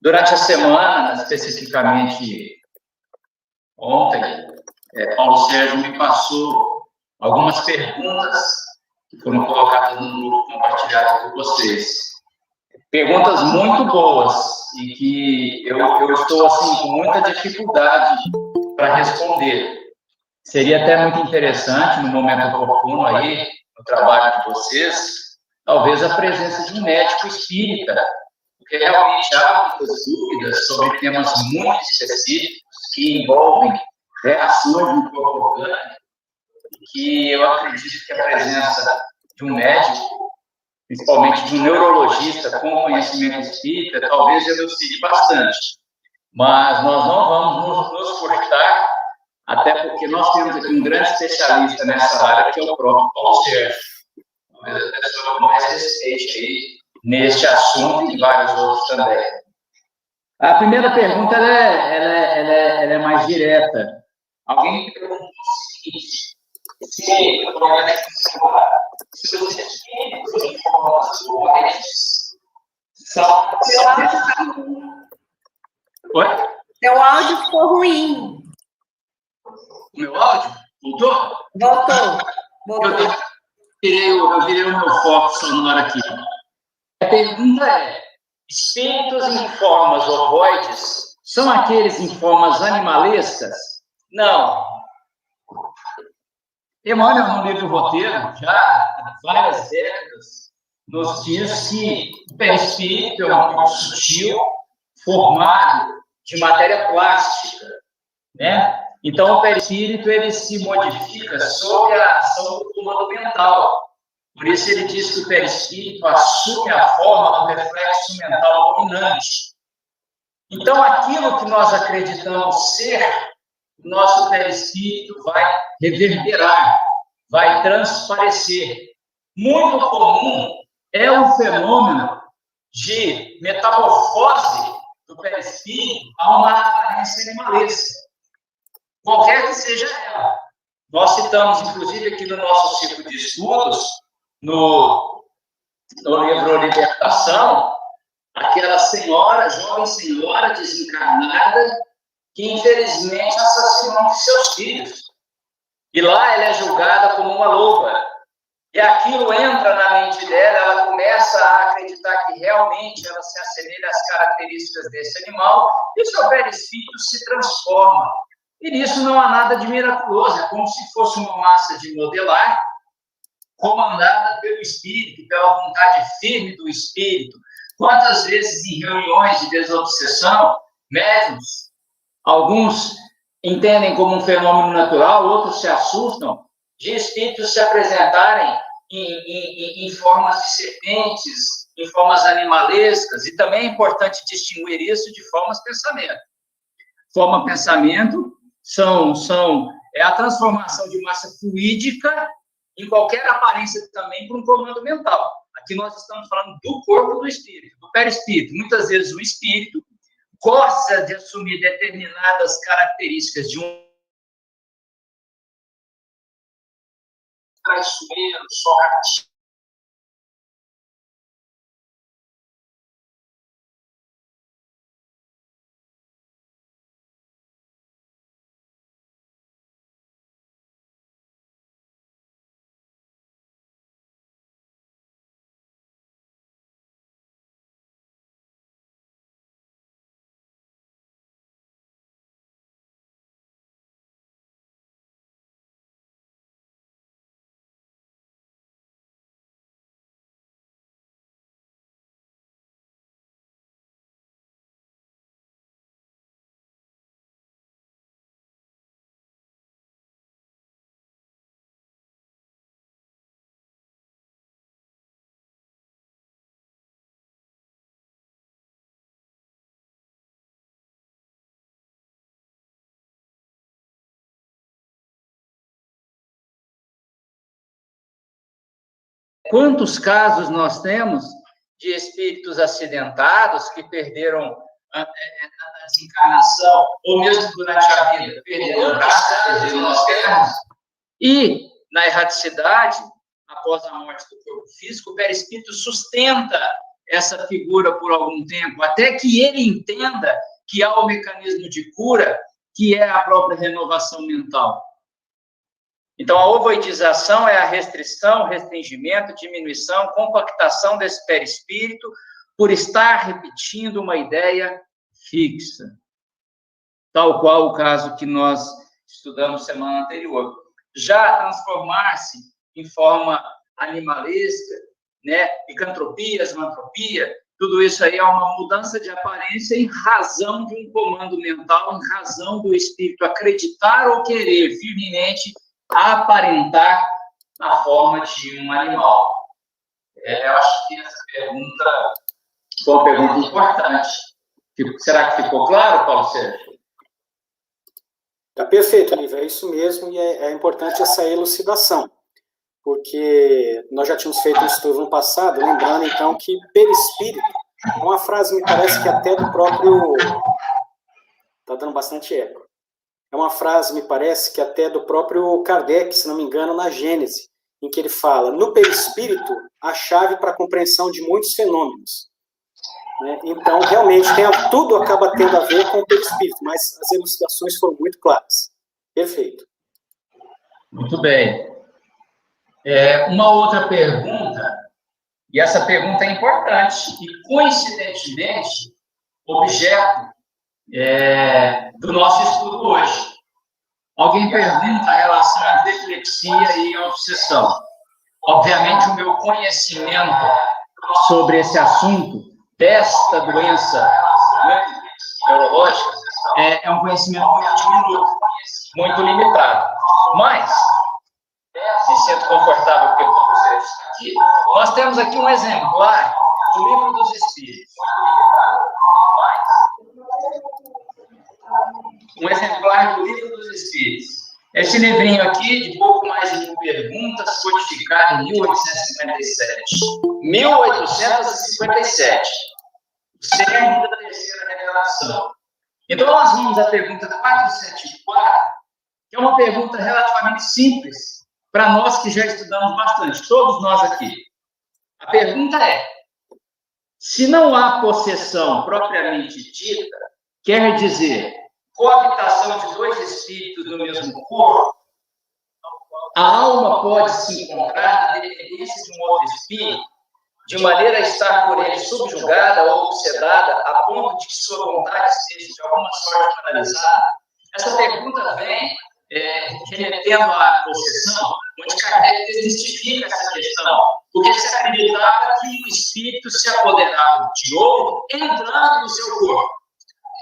Durante a semana, especificamente ontem, Paulo Sérgio me passou algumas perguntas que foram colocadas no grupo compartilhado por vocês. Perguntas muito boas e que eu estou, assim, com muita dificuldade para responder. Seria até muito interessante, no momento oportuno aí, no trabalho de vocês, talvez a presença de um médico espírita, porque realmente há muitas dúvidas sobre temas muito específicos que envolvem reações do corpo orgânico, que eu acredito que a presença de um médico, principalmente de um neurologista com conhecimento espírita, talvez elucide bastante. Mas nós não vamos nos furtar, até porque nós temos aqui um grande especialista nessa área, que é o próprio Paulo Sérgio. Talvez a pessoa com mais respeite aí neste assunto e vários outros também. A primeira pergunta ela é mais direta. Alguém me perguntou o seguinte: se os espíritos em formas fluentes são... Oi? Seu áudio ficou ruim. O meu áudio? Voltou? Voltou. Eu virei o meu foco sonoro aqui. A pergunta é: espíritos em formas ovoides são aqueles em formas animalescas? Não. Emmanuel, no livro Roteiro, já há várias décadas, nos diz que o perispírito é um corpo sutil, formado de matéria plástica, né? Então, o perispírito, ele se modifica sob a ação do comando mental. Por isso, ele diz que o perispírito assume a forma do reflexo mental dominante. Então, aquilo que nós acreditamos ser, o nosso perispírito vai reverberar, vai transparecer. Muito comum é o fenômeno de metamorfose do perispírito a uma aparência animalesca, qualquer que seja ela. Nós citamos, inclusive, aqui no nosso ciclo de estudos, no livro Libertação, aquela senhora, jovem senhora desencarnada, que infelizmente assassinou um de seus filhos. E lá ela é julgada como uma loba. E aquilo entra na mente dela, ela começa a acreditar que realmente ela se assemelha às características desse animal, e o seu perispírito se transforma. E nisso não há nada de miraculoso, é como se fosse uma massa de modelar, comandada pelo espírito, pela vontade firme do espírito. Quantas vezes em reuniões de desobsessão, médiuns, alguns entendem como um fenômeno natural, outros se assustam de espíritos se apresentarem em formas de serpentes, em formas animalescas, e também é importante distinguir isso de formas pensamento. Forma pensamento é a transformação de massa fluídica em qualquer aparência também por um comando mental. Aqui nós estamos falando do corpo do espírito, do perispírito. Muitas vezes o espírito gosta de assumir determinadas características de um traiçoeiro, sorrateiro. Quantos casos nós temos de espíritos acidentados que perderam a desencarnação, ou mesmo durante a vida, perderam o braço, perderam as pernas, e na erraticidade, após a morte do corpo físico, o perispírito sustenta essa figura por algum tempo, até que ele entenda que há o mecanismo de cura, que é a própria renovação mental. Então, a ovoidização é a restrição, restringimento, diminuição, compactação desse perispírito por estar repetindo uma ideia fixa, tal qual o caso que nós estudamos semana anterior. Já transformar-se em forma animalesca, né? Licantropia, zoantropia, tudo isso aí é uma mudança de aparência em razão de um comando mental, em razão do espírito acreditar ou querer firmemente aparentar na forma de um animal. Eu acho que essa pergunta foi uma pergunta importante. Será que ficou claro, Paulo Sérgio? Tá perfeito, Lívia, é isso mesmo, e é importante essa elucidação, porque nós já tínhamos feito um estudo no passado, lembrando, então, que perispírito é uma frase, me parece que até do próprio... Está dando bastante eco. É uma frase, me parece, que até do próprio Kardec, se não me engano, na Gênese, em que ele fala, no perispírito, a chave para a compreensão de muitos fenômenos. Né? Então, realmente, tudo acaba tendo a ver com o perispírito, mas as elucidações foram muito claras. Perfeito. Muito bem. Uma outra pergunta, e essa pergunta é importante, e coincidentemente, objeto do nosso estudo hoje. Alguém pergunta a relação entre epilepsia e obsessão. Obviamente, o meu conhecimento sobre esse assunto, desta doença neurológica, é um conhecimento muito diminuto, muito limitado. Mas, me sinto confortável porque você está aqui. Nós temos aqui um exemplar do Livro dos Espíritos. Um exemplar do Livro dos Espíritos. Esse livrinho aqui, de pouco mais de 1000 perguntas, codificado em 1857. 1857. O cerne da terceira revelação. Então, nós vamos à pergunta 474, que é uma pergunta relativamente simples, para nós que já estudamos bastante, todos nós aqui. A pergunta é, se não há possessão propriamente dita, quer dizer, coabitação de dois espíritos no mesmo corpo, a alma pode se encontrar na dependência de um outro espírito, de maneira a estar por ele subjugada ou obsedada, a ponto de que sua vontade seja de alguma sorte paralisada? Essa pergunta vem remetendo à possessão, onde Kardec desmistifica essa questão, porque se acreditava que o espírito se apoderava de outro entrando no seu corpo.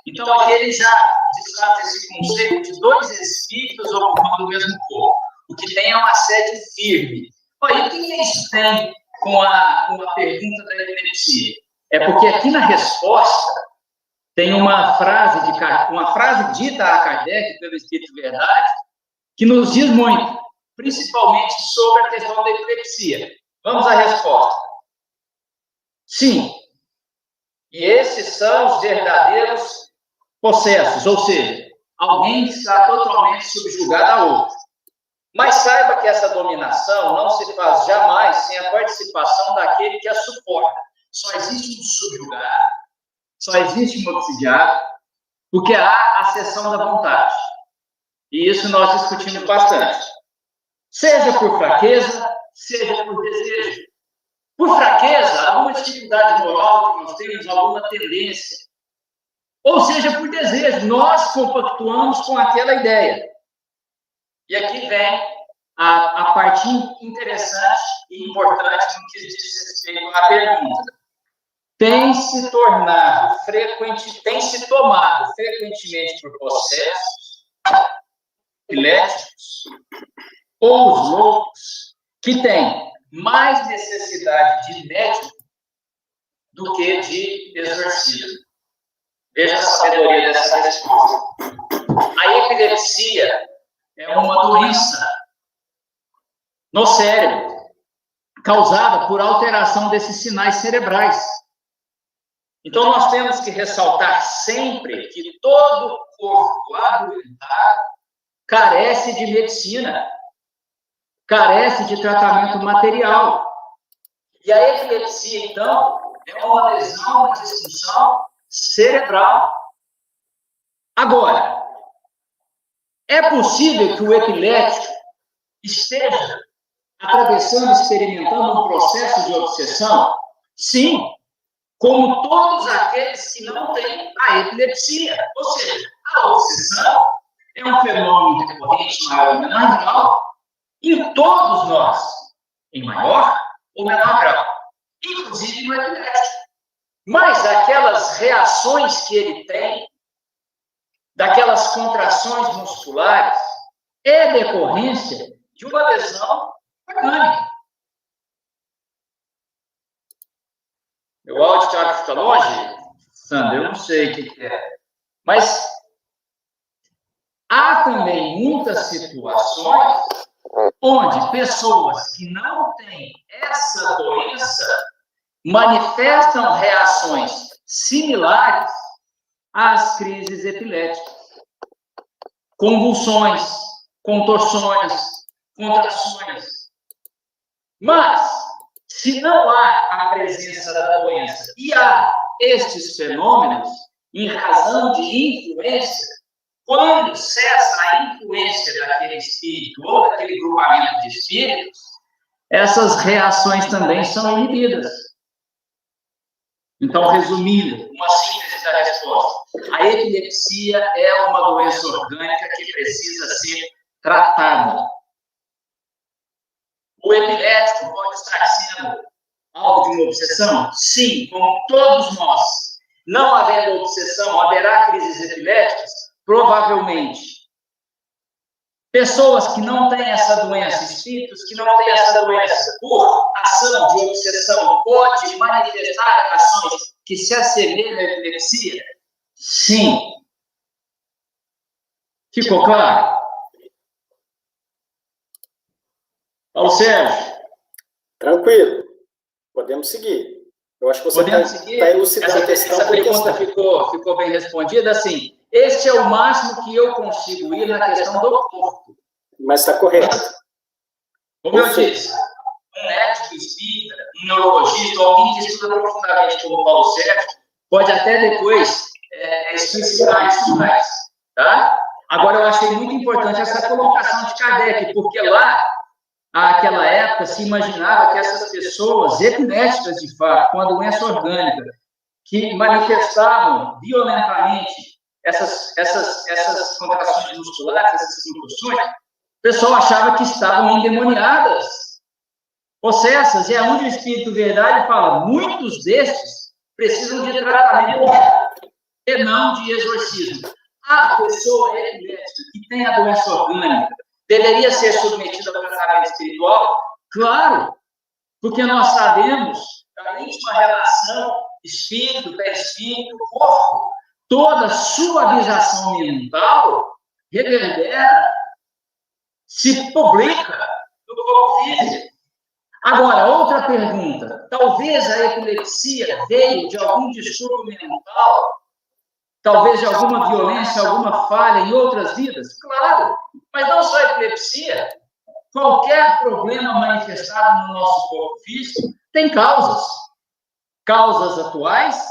Então, aqui ele já desfaz esse conceito de dois espíritos ocupando o mesmo corpo, o que tem é uma sede firme. Olha, o que isso tem com a pergunta da epilepsia? É porque aqui na resposta tem uma frase dita a Kardec pelo Espírito Verdade, que nos diz muito, principalmente sobre a questão da epilepsia. Vamos à resposta. Sim. E esses são os verdadeiros possessos, ou seja, alguém que está totalmente subjugado a outro. Mas saiba que essa dominação não se faz jamais sem a participação daquele que a suporta. Só existe um subjugado, só existe um obsidiado, porque há a cessão da vontade. E isso nós discutimos bastante. Seja por fraqueza, seja por desejo. Por fraqueza, alguma dificuldade moral que nós temos, alguma tendência. Ou seja, por desejo, nós compactuamos com aquela ideia. E aqui vem a parte interessante e importante no que diz respeito à pergunta. Tem se tomado frequentemente por processos epiléticos ou os loucos que têm mais necessidade de médico do que de exorcismo. Veja a sabedoria dessa resposta. A epilepsia é uma doença no cérebro, causada por alteração desses sinais cerebrais. Então, nós temos que ressaltar sempre que todo corpo adoentado carece de medicina, carece de tratamento material. E a epilepsia, então, é uma lesão, uma disfunção cerebral. Agora, é possível que o epilético esteja atravessando, experimentando um processo de obsessão? Sim, como todos aqueles que não têm a epilepsia. Ou seja, a obsessão é um fenômeno recorrente, maior ou menor grau, em todos nós, em maior ou menor grau, inclusive no epilético. Mas aquelas reações que ele tem, daquelas contrações musculares, é decorrência de uma lesão orgânica. Meu áudio, Thiago, fica longe? Sandra, eu não sei o que é. Mas há também muitas situações onde pessoas que não têm essa doença manifestam reações similares às crises epiléticas. Convulsões, contorções, contrações. Mas, se não há a presença da doença e há estes fenômenos em razão de influência, quando cessa a influência daquele espírito ou daquele grupamento de espíritos, essas reações também são inibidas. Então, resumindo, uma síntese da resposta. A epilepsia é uma doença orgânica que precisa ser tratada. O epilético pode estar sendo alvo de uma obsessão? Sim, como todos nós. Não havendo obsessão, haverá crises epiléticas? Provavelmente. Pessoas que não têm essa doença, espíritos que não têm essa doença, por ação de obsessão, pode manifestar ações que se assemelham à epilepsia? Sim. Ficou claro? Paulo Sérgio? Tranquilo. Podemos seguir. Eu acho que você está elucidando a questão. Essa pergunta ficou bem respondida. Assim, este é o máximo que eu consigo ir na questão do corpo. Mas está correto. Como eu disse, um médico espírita, um neurologista, alguém que estuda profundamente como o Paulo Sérgio, pode até depois explicitar isso mais. Tá? Agora, eu achei muito importante essa colocação de Kardec, porque lá, naquela época, se imaginava que essas pessoas epiléticas, de fato, com a doença orgânica, que manifestavam violentamente essas contrações musculares, essas concussões, o pessoal achava que estavam endemoniadas, possessas, e é onde o Espírito Verdade fala, muitos destes precisam de tratamento e não de exorcismo. A pessoa epilética que tem a doença orgânica deveria ser submetida ao tratamento espiritual? Claro, porque nós sabemos a íntima relação espírito, perispírito, corpo, toda suavização mental reverbera, se publica no corpo físico. Agora, outra pergunta. Talvez a epilepsia veio de algum distúrbio mental, talvez de alguma violência, alguma falha em outras vidas? Claro, mas não só a epilepsia. Qualquer problema manifestado no nosso corpo físico tem causas. Causas atuais,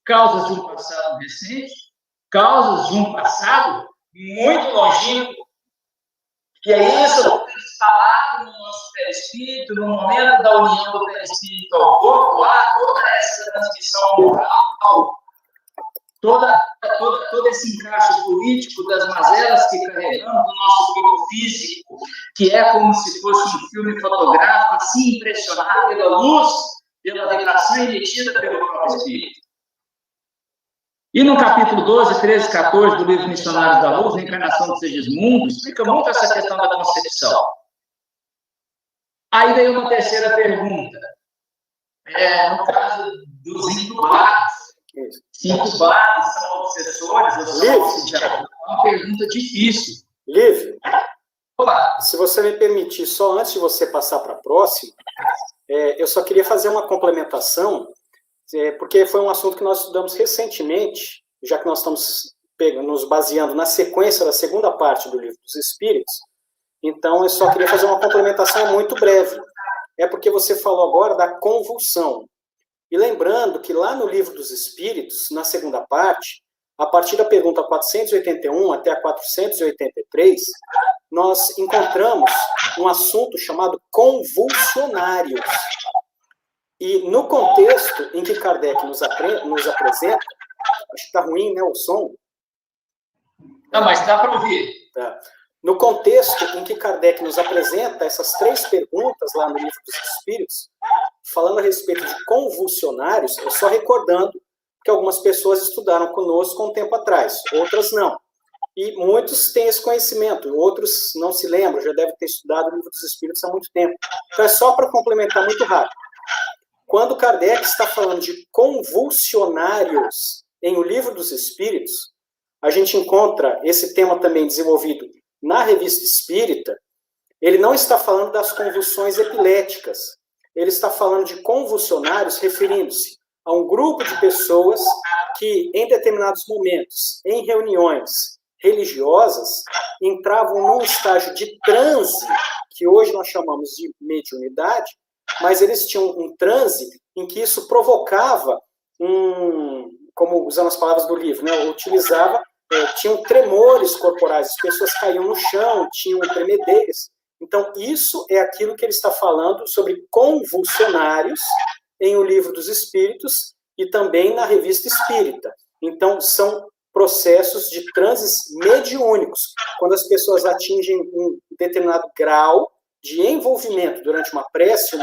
causas de um passado recente, causas de um passado muito longínquo. E é isso que tem instalado no nosso perispírito, no momento da união do perispírito ao corpo, há toda essa transmissão moral, todo esse encaixe político das mazelas que carregamos no nosso corpo físico, que é como se fosse um filme fotográfico, assim impressionado pela luz, pela vibração emitida pelo próprio Espírito. E no capítulo 12, 13, 14 do livro Missionários da Luz, Reencarnação do Segismundo, explica muito essa questão da concepção. Aí veio uma terceira pergunta. No caso dos intubados, se intubados são obsessores ou são obsidiados? É uma pergunta difícil. Lívio, olá. Se você me permitir, só antes de você passar para a próxima, eu só queria fazer uma complementação, porque foi um assunto que nós estudamos recentemente, já que nós estamos nos baseando na sequência da segunda parte do Livro dos Espíritos. Então, eu só queria fazer uma complementação muito breve. É porque você falou agora da convulsão. E lembrando que lá no Livro dos Espíritos, na segunda parte, a partir da pergunta 481 até a 483, nós encontramos um assunto chamado convulsionários. E no contexto em que Kardec nos apresenta, acho que está ruim, né, o som? Não, mas dá para ouvir. Tá. No contexto em que Kardec nos apresenta essas 3 perguntas lá no Livro dos Espíritos, falando a respeito de convulsionários, eu só recordando que algumas pessoas estudaram conosco um tempo atrás, outras não. E muitos têm esse conhecimento, outros não se lembram, já devem ter estudado o Livro dos Espíritos há muito tempo. Então é só para complementar muito rápido. Quando Kardec está falando de convulsionários em O Livro dos Espíritos, a gente encontra esse tema também desenvolvido na Revista Espírita. Ele não está falando das convulsões epiléticas, ele está falando de convulsionários referindo-se a um grupo de pessoas que, em determinados momentos, em reuniões religiosas, entravam num estágio de transe, que hoje nós chamamos de mediunidade, mas eles tinham um transe em que isso provocava como usando as palavras do livro, né, tinham tremores corporais, as pessoas caíam no chão, tinham tremedeiras. Então, isso é aquilo que ele está falando sobre convulsionários em O Livro dos Espíritos e também na Revista Espírita. Então, são processos de transes mediúnicos, quando as pessoas atingem um determinado grau de envolvimento durante uma prece,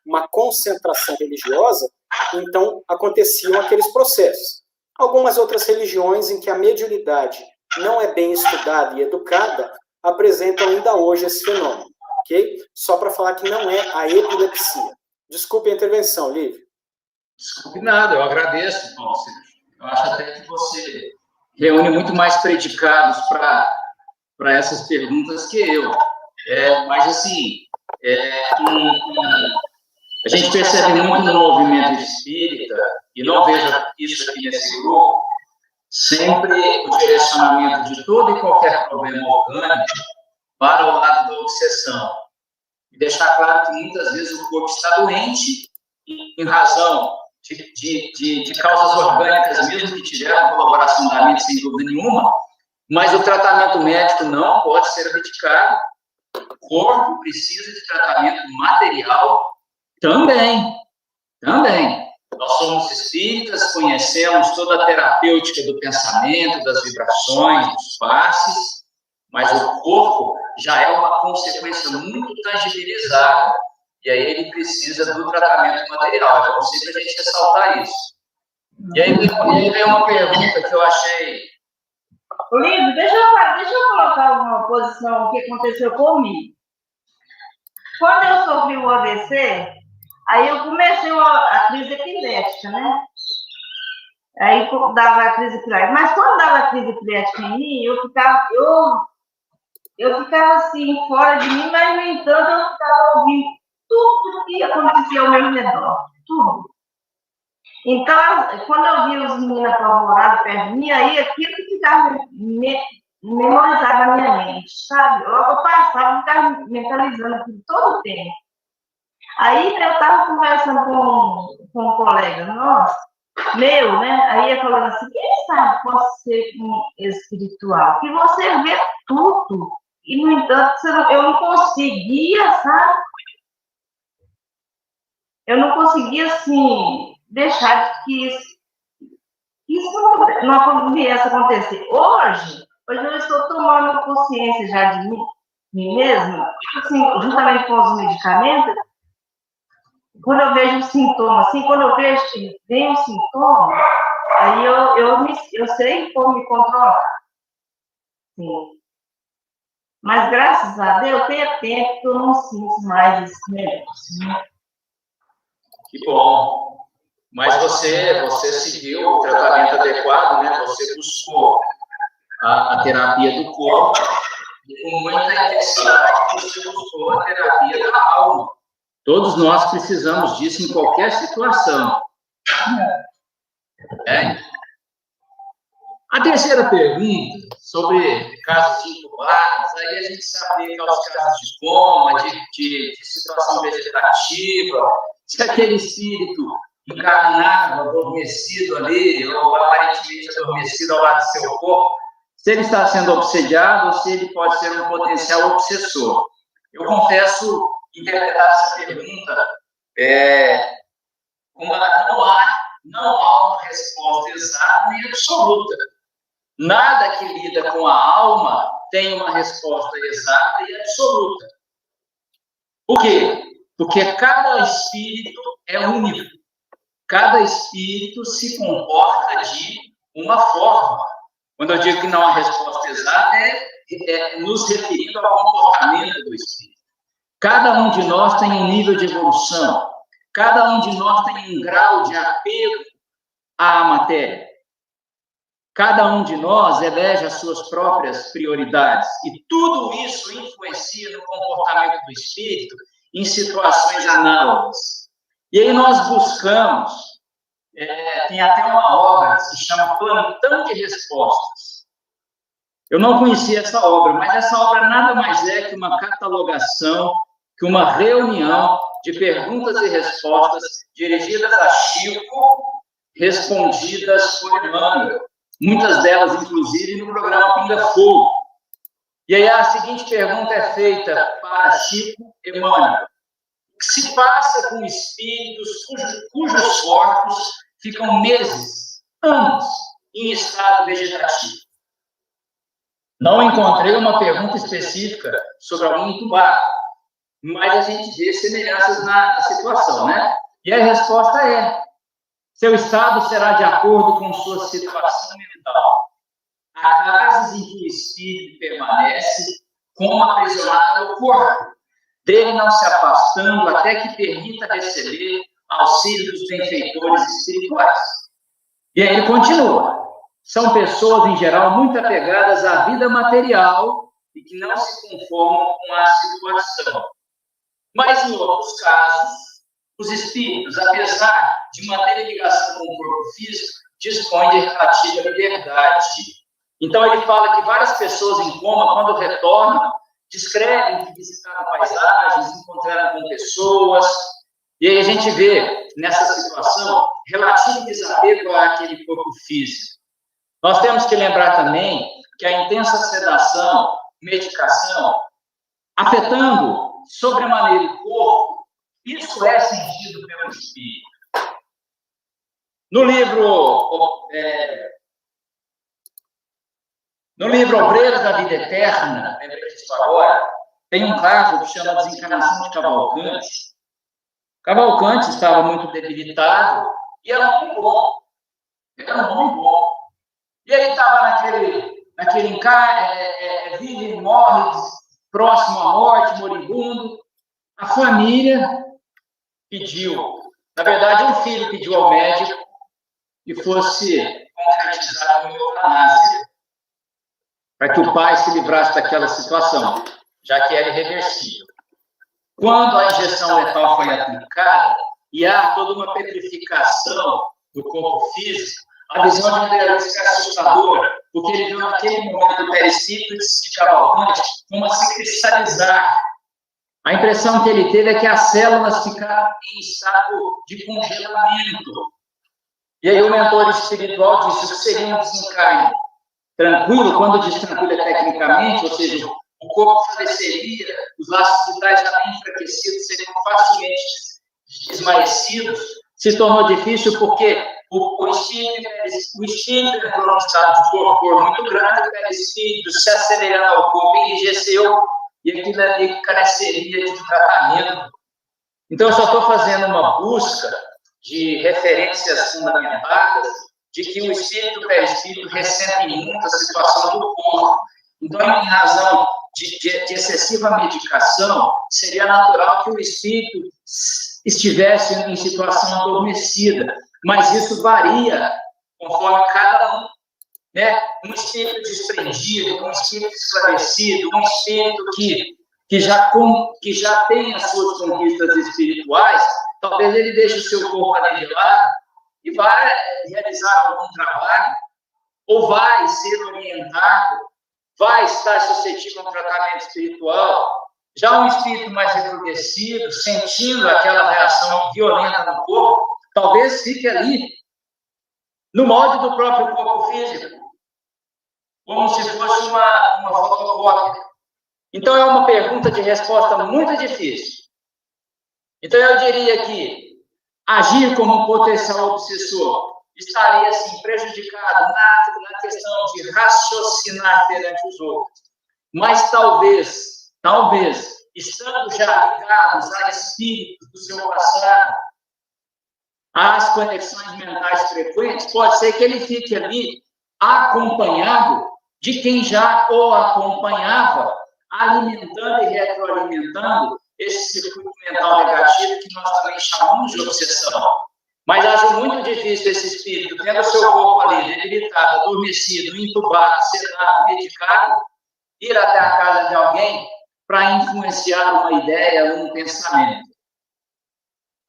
uma concentração religiosa, então aconteciam aqueles processos. Algumas outras religiões em que a mediunidade não é bem estudada e educada apresentam ainda hoje esse fenômeno, ok? Só para falar que não é a epilepsia. Desculpe a intervenção, Lívia. Desculpe nada, eu agradeço, Paulo. Eu acho até que você reúne muito mais predicados para essas perguntas que eu. Mas, assim, a gente percebe muito no movimento espírita, e não vejo isso aqui nesse grupo, sempre o direcionamento de todo e qualquer problema orgânico para o lado da obsessão. E deixar claro que muitas vezes o corpo está doente em razão de causas orgânicas, mesmo que tiveram colaboração da mente, sem dúvida nenhuma, mas o tratamento médico não pode ser abdicado. O corpo precisa de tratamento material também. Nós somos espíritas, conhecemos toda a terapêutica do pensamento, das vibrações, dos passes, mas o corpo já é uma consequência muito tangibilizada. E aí ele precisa do tratamento material. É possível a gente ressaltar isso. E aí vem uma pergunta que eu achei... Lindo, deixa eu colocar uma posição que aconteceu comigo. Quando eu sofri o AVC, aí eu comecei a crise epilética, né? Aí dava a crise epilética. Mas quando dava a crise epilética em mim, eu ficava assim, fora de mim, mas, no entanto, eu ficava ouvindo tudo que acontecia ao meu redor. Tudo. Então, quando eu via os meninos apavorados perto de mim, aí aquilo que ficava memorizado na minha mente, sabe? Eu passava, ficava mentalizando aquilo todo o tempo. Aí eu estava conversando com um colega nosso, meu, né? Aí ele falando assim, quem sabe pode ser um espiritual? Que você vê tudo. E, no entanto, eu não conseguia, sabe? Eu não conseguia, assim, deixar que isso não viesse a acontecer. Hoje eu estou tomando consciência já de mim mesma, assim, juntamente com os medicamentos. Quando eu vejo um sintoma, assim, quando eu vejo que vem um sintoma, aí eu sei como me controlar. Sim. Mas, graças a Deus, tem tempo que eu não sinto mais esse negócio, né? Que bom. Mas você seguiu o tratamento adequado, né? Você buscou a terapia do corpo e com muita intensidade você buscou a terapia da alma. Todos nós precisamos disso em qualquer situação. A terceira pergunta, sobre casos de intubados, aí a gente se aplica aos casos de coma, de situação vegetativa, se aquele espírito encarnado, adormecido ali, ou aparentemente adormecido ao lado do seu corpo, se ele está sendo obsediado ou se ele pode ser um potencial obsessor. Eu confesso interpretar essa pergunta como não há uma resposta exata nem absoluta. Nada que lida com a alma tem uma resposta exata e absoluta. Por quê? Porque cada espírito é único. Cada espírito se comporta de uma forma. Quando eu digo que não há resposta exata, é nos referindo ao comportamento do espírito. Cada um de nós tem um nível de evolução. Cada um de nós tem um grau de apego à matéria. Cada um de nós elege as suas próprias prioridades. E tudo isso influencia no comportamento do espírito em situações análogas. E aí nós buscamos, tem até uma obra que se chama Plantão de Respostas. Eu não conhecia essa obra, mas essa obra nada mais é que uma catalogação, que uma reunião de perguntas e respostas dirigidas a Chico, respondidas por Emmanuel. Muitas delas, inclusive, no programa Pinga Fogo. E aí a seguinte pergunta é feita para Chico Emmanuel. O que se passa com espíritos cujos corpos ficam meses, anos, em estado vegetativo? Não encontrei uma pergunta específica sobre algum entubado, mas a gente vê semelhanças na situação, né? E a resposta é: seu estado será de acordo com sua situação mental. Há casos em que o espírito permanece como aprisionado no corpo, dele não se afastando até que permita receber auxílio dos benfeitores espirituais. E aí ele continua. São pessoas, em geral, muito apegadas à vida material e que não se conformam com a situação. Mas, em outros casos, os espíritos, apesar de manterem ligação com o corpo físico, dispõem de relativa liberdade. Então, ele fala que várias pessoas em coma, quando retornam, descrevem que visitaram paisagens, encontraram com pessoas, e aí a gente vê, nessa situação, relativo desapego àquele corpo físico. Nós temos que lembrar também que a intensa sedação, medicação, afetando sobremaneira o corpo, isso é sentido pelo espírito. No livro Obreiros da Vida Eterna, lembrei disso agora, tem um caso que chama Desencarnação de Cavalcante. Cavalcante estava muito debilitado e era muito bom. E ele estava naquele vive e morre, próximo à morte, moribundo. A família pediu, na verdade, um filho pediu ao médico que fosse concretizado uma eutanásia, para que o pai se livrasse daquela situação, já que era irreversível. Quando a injeção letal foi aplicada, e há toda uma petrificação do corpo físico, a visão de André fica assustadora, porque ele viu naquele momento o perispírito de Cavalcante como a se cristalizar. A impressão que ele teve é que as células ficaram em estado de congelamento. E aí o mentor espiritual disse que seria um desencarne tranquilo, quando diz tranquilo é tecnicamente, ou seja, o corpo faleceria, os laços vitais já bem enfraquecidos seriam facilmente esmaecidos. Se tornou difícil porque o espírito entrou num estado de torpor muito grande, o perispírito se assemelhando ao corpo enrijeceu, e aquilo ali careceria de tratamento. Então, eu só estou fazendo uma busca de referências fundamentadas de que o espírito e o perispírito ressentem muito a situação do corpo. Então, em razão de excessiva medicação, seria natural que o espírito estivesse em situação adormecida, mas isso varia conforme cada um. Né? Um espírito desprendido, um espírito esclarecido, um espírito que já tem as suas conquistas espirituais, talvez ele deixe o seu corpo ali de lado e vai realizar algum trabalho, ou vai ser orientado, vai estar suscetível a um tratamento espiritual. Já um espírito mais recrudescido, sentindo aquela reação violenta no corpo, talvez fique ali, no molde do próprio corpo físico, como se fosse uma fotocópia. Então, é uma pergunta de resposta muito difícil. Então, eu diria que agir como um potencial obsessor estaria, assim, prejudicado na questão de raciocinar perante os outros. Mas talvez, estando já ligados a espíritos do seu passado, às conexões mentais frequentes, pode ser que ele fique ali acompanhado de quem já o acompanhava, alimentando e retroalimentando esse circuito mental negativo que nós também chamamos de obsessão. Mas acho muito difícil esse espírito, tendo o seu corpo ali debilitado, adormecido, entubado, sedado, medicado, ir até a casa de alguém para influenciar uma ideia ou um pensamento.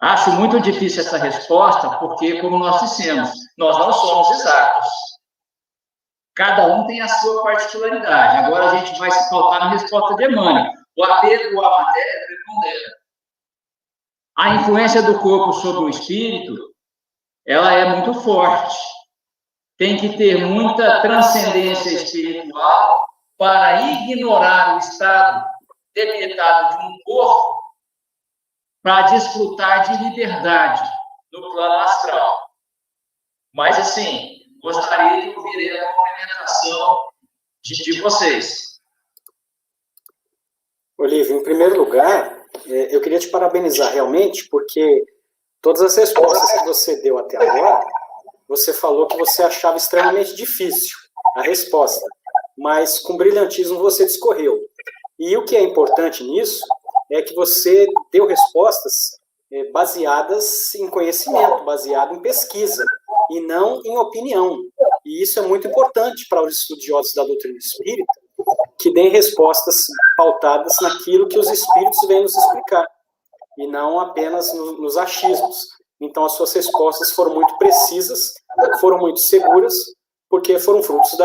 Acho muito difícil essa resposta, porque, como nós dissemos, nós não somos exatos. Cada um tem a sua particularidade. Agora a gente vai se pautar na resposta de Emmanuel. O apego à matéria prepondera. A influência do corpo sobre o espírito, ela é muito forte. Tem que ter muita transcendência espiritual para ignorar o estado debilitado de um corpo para desfrutar de liberdade no plano astral. Mas, assim, gostaria de ouvir a complementação de vocês. Olívio, em primeiro lugar, eu queria te parabenizar realmente, porque todas as respostas que você deu até agora, você falou que você achava extremamente difícil a resposta, mas com brilhantismo você discorreu. E o que é importante nisso é que você deu respostas baseadas em conhecimento, baseado em pesquisa, e não em opinião. E isso é muito importante para os estudiosos da doutrina espírita, que deem respostas pautadas naquilo que os espíritos vêm nos explicar, e não apenas nos achismos. Então, as suas respostas foram muito precisas, foram muito seguras, porque foram frutos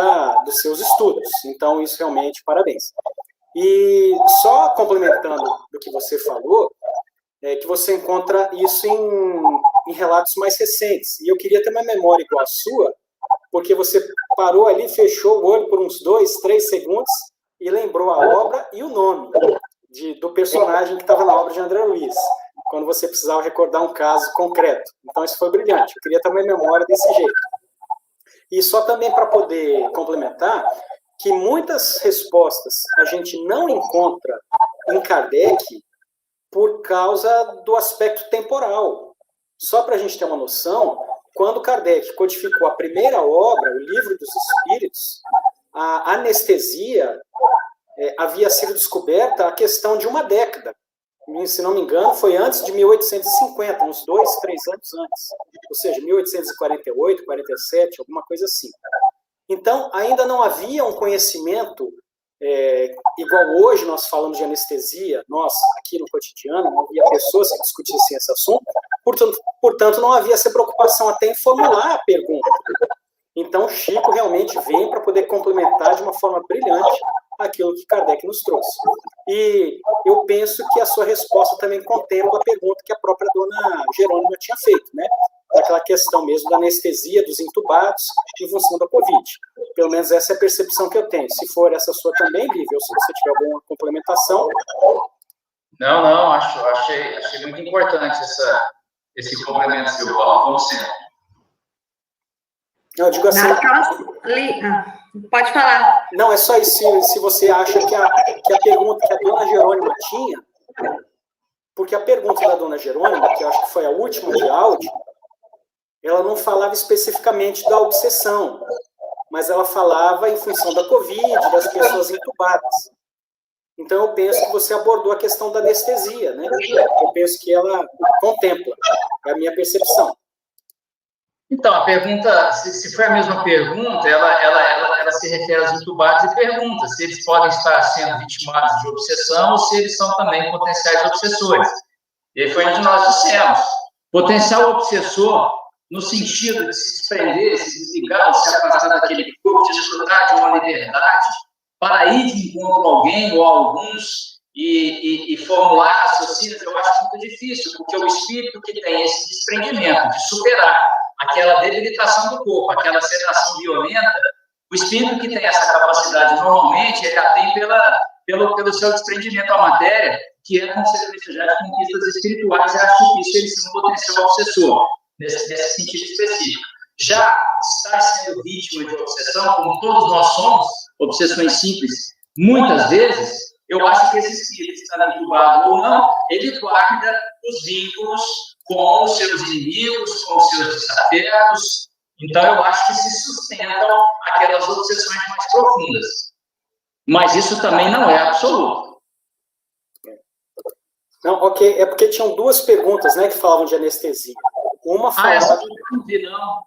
dos seus estudos. Então, isso realmente, parabéns. E só complementando do que você falou, é que você encontra isso em relatos mais recentes. E eu queria ter uma memória igual a sua, porque você parou ali, fechou o olho por uns 2, 3 segundos e lembrou a obra e o nome do personagem que estava na obra de André Luiz, quando você precisava recordar um caso concreto. Então, isso foi brilhante. Eu queria ter uma memória desse jeito. E só também para poder complementar, que muitas respostas a gente não encontra em Kardec por causa do aspecto temporal. Só para a gente ter uma noção, quando Kardec codificou a primeira obra, o Livro dos Espíritos, a anestesia havia sido descoberta a questão de uma década. Se não me engano, foi antes de 1850, uns 2, 3 anos antes. Ou seja, 1848, 47, alguma coisa assim. Então, ainda não havia um conhecimento igual hoje nós falamos de anestesia, nós, aqui no cotidiano, não havia pessoas que discutissem esse assunto, portanto, não havia essa preocupação até em formular a pergunta. Então, Chico realmente vem para poder complementar de uma forma brilhante aquilo que Kardec nos trouxe. E eu penso que a sua resposta também contempla a pergunta que a própria dona Jerônima tinha feito, né? Daquela questão mesmo da anestesia dos entubados em função da Covid. Pelo menos essa é a percepção que eu tenho. Se for essa sua também, Lívia, ou se você tiver alguma complementação. Não, achei muito importante esse complemento seu, Paulo, como sempre. Eu digo assim... Pode falar. Não, é só isso. Se você acha que a pergunta que a dona Jerônima tinha, porque a pergunta da dona Jerônima, que eu acho que foi a última de áudio, ela não falava especificamente da obsessão, mas ela falava em função da Covid, das pessoas entubadas. Então, eu penso que você abordou a questão da anestesia, né? Eu penso que ela contempla, é a minha percepção. Então, a pergunta, se for a mesma pergunta, ela se refere aos entubados e pergunta se eles podem estar sendo vitimados de obsessão ou se eles são também potenciais obsessores. E foi onde nós dissemos, potencial obsessor, no sentido de se desprender, se desligar, se afastar daquele corpo, desfrutar de uma liberdade, para ir de encontro a alguém ou a alguns e formular raciocínios, eu acho muito difícil, porque o espírito que tem esse desprendimento de superar aquela debilitação do corpo, aquela sedação violenta, o espírito que tem essa capacidade, normalmente, ele a tem pelo seu desprendimento à matéria, que é consequência já de conquistas espirituais, e acho difícil ele ser um potencial obsessor, nesse sentido específico. Já estar sendo vítima de obsessão, como todos nós somos, obsessões simples, muitas vezes, eu acho que esse espírito, está entubado ou não, ele guarda os vínculos com os seus inimigos, com os seus desafetos. Então, eu acho que se sustentam aquelas obsessões mais profundas. Mas isso também não é absoluto. Não, ok. É porque tinham duas perguntas, né, que falavam de anestesia. Uma falava... essa eu não vi, não.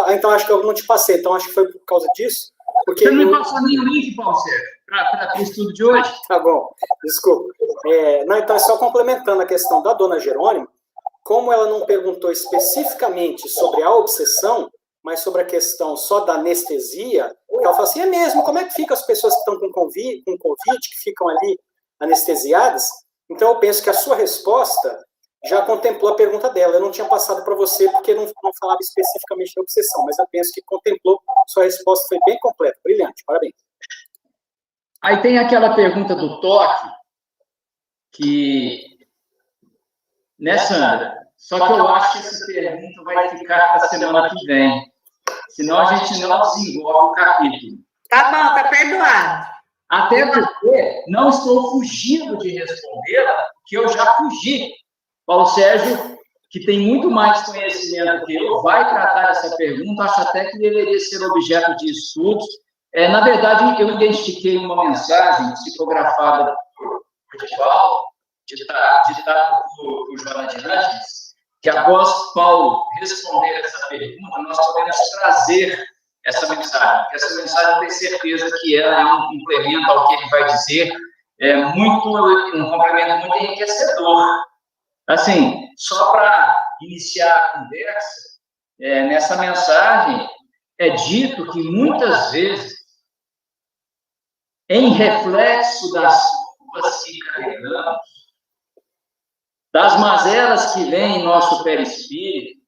Então, acho que eu não te passei. Então, acho que foi por causa disso. Porque você não me passou nenhum link, Paulo Sérgio, para o estudo de hoje? Tá bom, desculpa. Então, é só complementando a questão da dona Jerônima, como ela não perguntou especificamente sobre a obsessão, mas sobre a questão só da anestesia, ela falou assim, é mesmo, como é que ficam as pessoas que estão com Covid, que ficam ali anestesiadas? Então, eu penso que a sua resposta já contemplou a pergunta dela. Eu não tinha passado para você porque não falava especificamente da obsessão, mas eu penso que contemplou, sua resposta foi bem completa. Brilhante, parabéns. Aí tem aquela pergunta do toque, que... Né, Sandra? Só que eu acho que essa pergunta vai ficar para a semana que vem. Senão a gente não desenvolve o capítulo. Tá bom, tá perdoado. Até porque não estou fugindo de respondê-la, porque eu já fugi. Paulo Sérgio, que tem muito mais conhecimento que eu, vai tratar essa pergunta, acho até que deveria ser objeto de estudos. Na verdade, eu identifiquei uma mensagem psicografada por Paulo, ditada por Joana de Antes, que após Paulo responder essa pergunta, nós podemos trazer essa mensagem. Essa mensagem, eu tenho certeza que ela é um complemento ao que ele vai dizer, um complemento muito enriquecedor. Assim, só para iniciar a conversa, nessa mensagem é dito que muitas vezes, em reflexo das culpas que carregamos, das mazelas que vêm em nosso perispírito,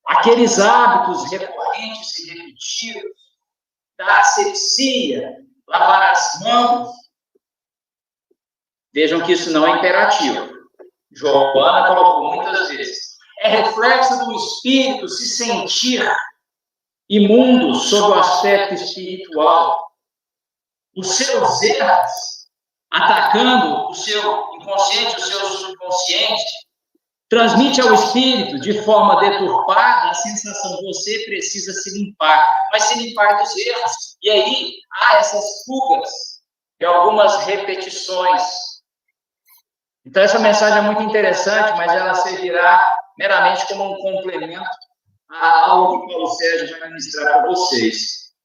aqueles hábitos recorrentes e repetidos, da asepsia, lavar as mãos. Vejam que isso não é imperativo. Joana colocou muitas vezes. É reflexo do espírito se sentir imundo sob o aspecto espiritual. Os seus erros, atacando o seu inconsciente, o seu subconsciente, transmite ao espírito, de forma deturpada, a sensação de você precisa se limpar, mas se limpar dos erros. E aí há essas fugas e algumas repetições. Então, essa mensagem é muito interessante, mas ela servirá meramente como um complemento a algo que o Paulo Sérgio vai ministrar para vocês.